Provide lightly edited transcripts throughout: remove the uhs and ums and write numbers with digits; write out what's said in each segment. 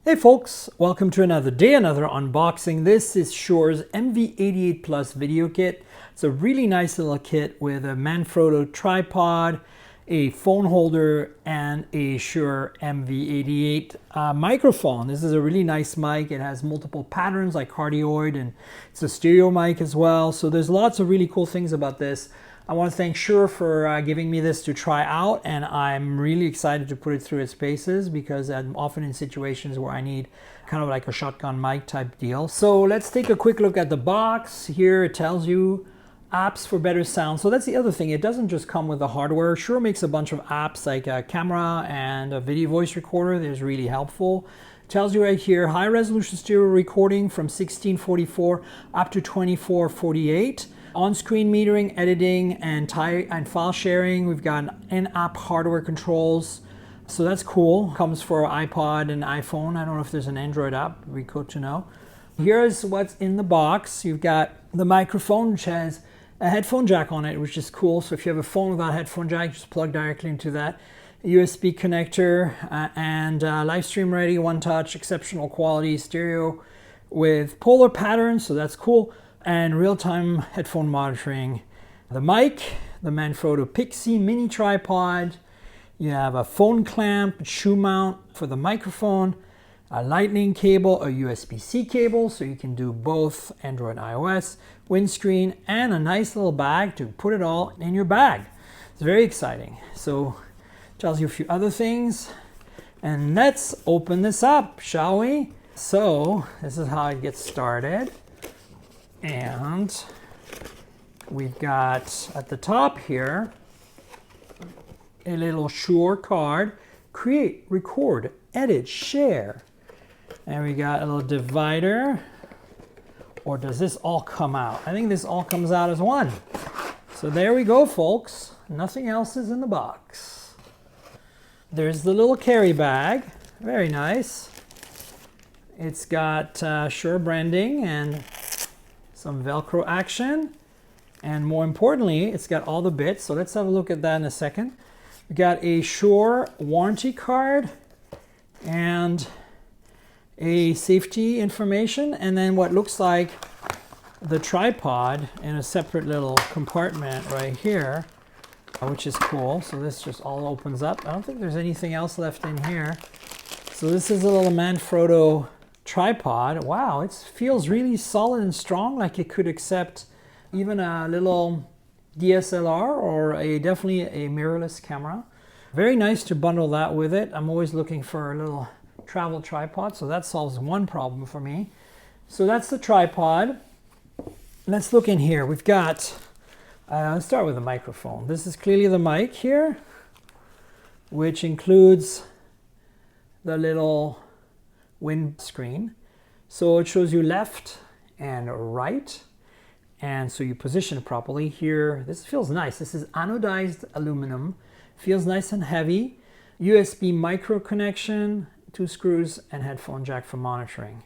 Hey folks, welcome to another day, another unboxing. This is Shure's MV88 Plus video kit. It's a really nice little kit with a Manfrotto tripod, a phone holder, and a Shure MV88 microphone. This is a really nice mic. It has multiple patterns like cardioid, and it's a stereo mic as well. So there's lots of really cool things about this. I want to thank Shure for giving me this to try out, and I'm really excited to put it through its paces because I'm often in situations where I need kind of like a shotgun mic type deal. So let's take a quick look at the box. Here it tells you apps for better sound. So that's the other thing. It doesn't just come with the hardware. Shure makes a bunch of apps like a camera and a video voice recorder that is really helpful. It tells you right here, high resolution stereo recording from 1644 up to 2448. On-screen metering, editing, and file sharing. We've got in-app hardware controls. So that's cool. Comes for iPod and iPhone. I don't know if there's an Android app. It'd be cool to know. Here's what's in the box. You've got the microphone, which has a headphone jack on it, which is cool. So if you have a phone without a headphone jack, just plug directly into that. A USB connector and live stream ready, one touch, exceptional quality, stereo with polar patterns. So that's cool. And real-time headphone monitoring. The mic, the Manfrotto Pixie mini tripod. You have a phone clamp, shoe mount for the microphone, a lightning cable, a USB-C cable, so you can do both Android and iOS, windscreen, and a nice little bag to put it all in your bag. It's very exciting. So it tells you a few other things. And let's open this up, shall we? So this is how it gets started. And we've got at the top here a little Shure card. Create, record, edit, share. And we got a little divider. Or does this all come out? I think this all comes out as one. So there we go, folks. Nothing else is in the box. There's the little carry bag. Very nice. It's got Shure branding and some Velcro action, and more importantly, it's got all the bits. So let's have a look at that in a second. We got a Shure warranty card and a safety information, and then what looks like the tripod in a separate little compartment right here, which is cool. So this just all opens up. I don't think there's anything else left in here. So this is a little Manfrotto tripod. Wow, it feels really solid and strong, like it could accept even a little DSLR or definitely a mirrorless camera. Very nice to bundle that with it. I'm always looking for a little travel tripod, so that solves one problem for me. So that's the tripod. Let's look in here. We've got, let's start with the microphone. This is clearly the mic here, which includes the little windscreen. So it shows you left and right, and so you position it properly here. This feels nice. This is anodized aluminum, feels nice and heavy. USB micro connection, 2 screws, and headphone jack for monitoring.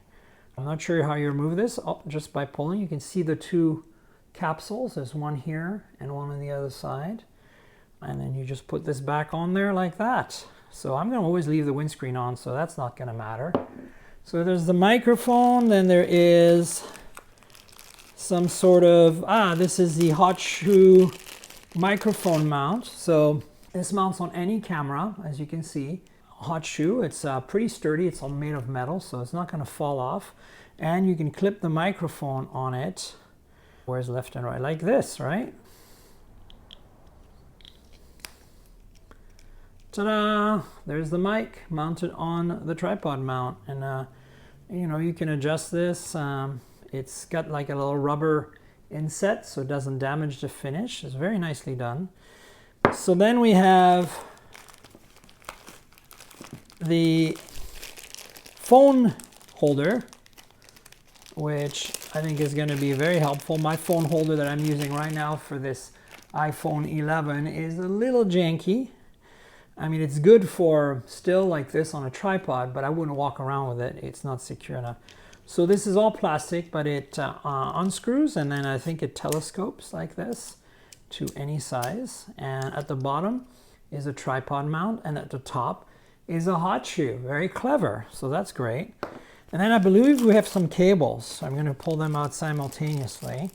I'm not sure how you remove this. Just by pulling, you can see the 2 capsules. There's one here and one on the other side, and then you just put this back on there like that. So I'm going to always leave the windscreen on, so that's not going to matter. So there's the microphone, then there is some sort of, this is the hot shoe microphone mount. So this mounts on any camera, as you can see. Hot shoe, it's pretty sturdy, it's all made of metal, so it's not going to fall off. And you can clip the microphone on it, whereas left and right, like this, right? Ta-da! There's the mic mounted on the tripod mount, and you know, you can adjust this. It's got like a little rubber inset so it doesn't damage the finish. It's very nicely done. So then we have the phone holder, which I think is going to be very helpful. My phone holder that I'm using right now for this iPhone 11 is a little janky. I mean, it's good for still like this on a tripod, but I wouldn't walk around with it. It's not secure enough. So this is all plastic, but it unscrews, and then I think it telescopes like this to any size. And at the bottom is a tripod mount, and at the top is a hot shoe. Very clever. So that's great. And then I believe we have some cables. I'm going to pull them out simultaneously.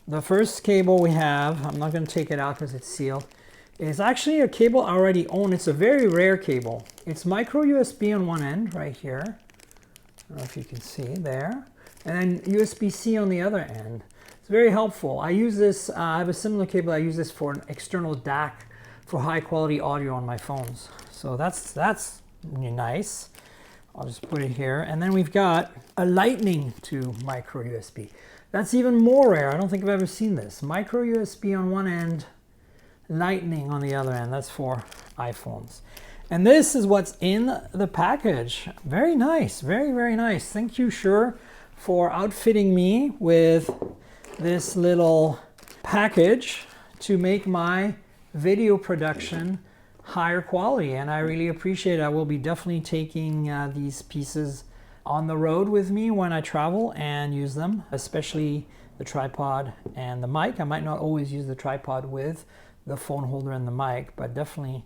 The first cable we have, I'm not going to take it out because it's sealed, is actually a cable I already own. It's a very rare cable. It's micro USB on one end right here. I don't know if you can see there. And then USB-C on the other end. It's very helpful. I use this, I have a similar cable. I use this for an external DAC for high quality audio on my phones. So that's nice. I'll just put it here. And then we've got a lightning to micro USB. That's even more rare. I don't think I've ever seen this. Micro USB on one end, lightning on the other end. That's for iPhones. And this is what's in the package. Very nice, very, very nice. Thank you, Shure, for outfitting me with this little package to make my video production higher quality, and I really appreciate it. I will be definitely taking these pieces on the road with me when I travel and use them, especially the tripod and the mic. I might not always use the tripod with the phone holder and the mic, but definitely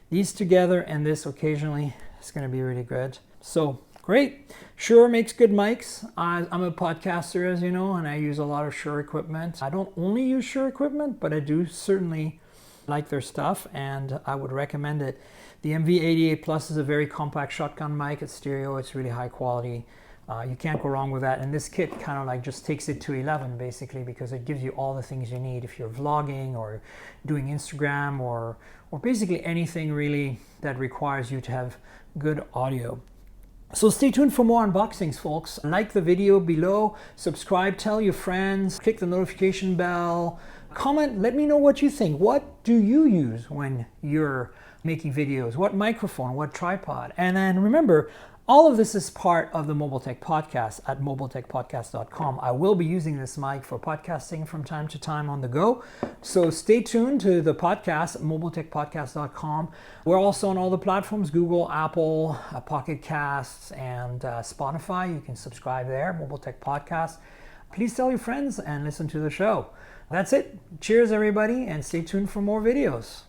these together and this occasionally is going to be really good. So great. Shure makes good mics. I'm a podcaster, as you know, and I use a lot of Shure equipment. I don't only use Shure equipment, but I do certainly like their stuff, and I would recommend it. The MV88 Plus is a very compact shotgun mic. It's stereo. It's really high quality. You can't go wrong with that. And this kit kind of like just takes it to 11 basically, because it gives you all the things you need if you're vlogging or doing Instagram or basically anything really that requires you to have good audio. So stay tuned for more unboxings, folks. Like the video below, subscribe, tell your friends, click the notification bell, comment, let me know what you think. What do you use when you're making videos? What microphone, what tripod? And then remember, all of this is part of the Mobile Tech Podcast at mobiletechpodcast.com. I will be using this mic for podcasting from time to time on the go. So stay tuned to the podcast at mobiletechpodcast.com. We're also on all the platforms, Google, Apple, Pocket Casts, and Spotify. You can subscribe there, Mobile Tech Podcast. Please tell your friends and listen to the show. That's it. Cheers, everybody, and stay tuned for more videos.